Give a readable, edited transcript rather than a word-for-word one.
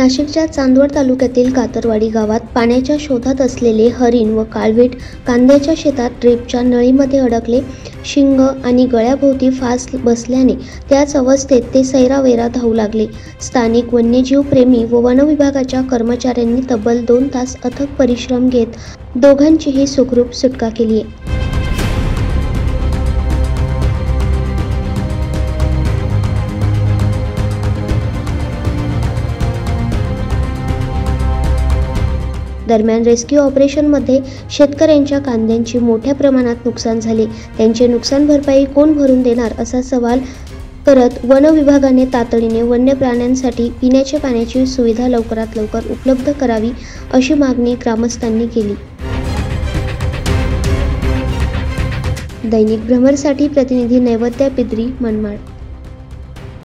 नाशिकच्या चांदवड तालुक्यातील कातरवाडी गावात पाण्याच्या शोधात असलेले हरिण व काळवीट कांद्याच्या शेतात ड्रीपच्या नळीमध्ये अडकले. शिंग आणि गळ्याभोवती फास बसल्याने त्याच अवस्थेत ते सैरावैरा धावू लागले. स्थानिक वन्यजीव प्रेमी व वनविभागाच्या कर्मचाऱ्यांनी तब्बल 2 तास अथक परिश्रम घेत दोघांचीही सुखरूप सुटका केली आहे. दरम्यान रेस्क्यू ऑपरेशनमध्ये शेतकऱ्यांच्या कांद्यांची मोठ्या प्रमाणात नुकसान झाले. त्यांचे नुकसान भरपाई कोण भरून देणार असा सवाल करत वन विभागाने तातडीने वन्य प्राण्यांसाठी पिण्याच्या पाण्याची सुविधा लवकरात लवकर उपलब्ध करावी अशी मागणी ग्रामस्थांनी केली. दैनिक भ्रमरसाठी प्रतिनिधी नैवेद्य पिद्री, मनमाड.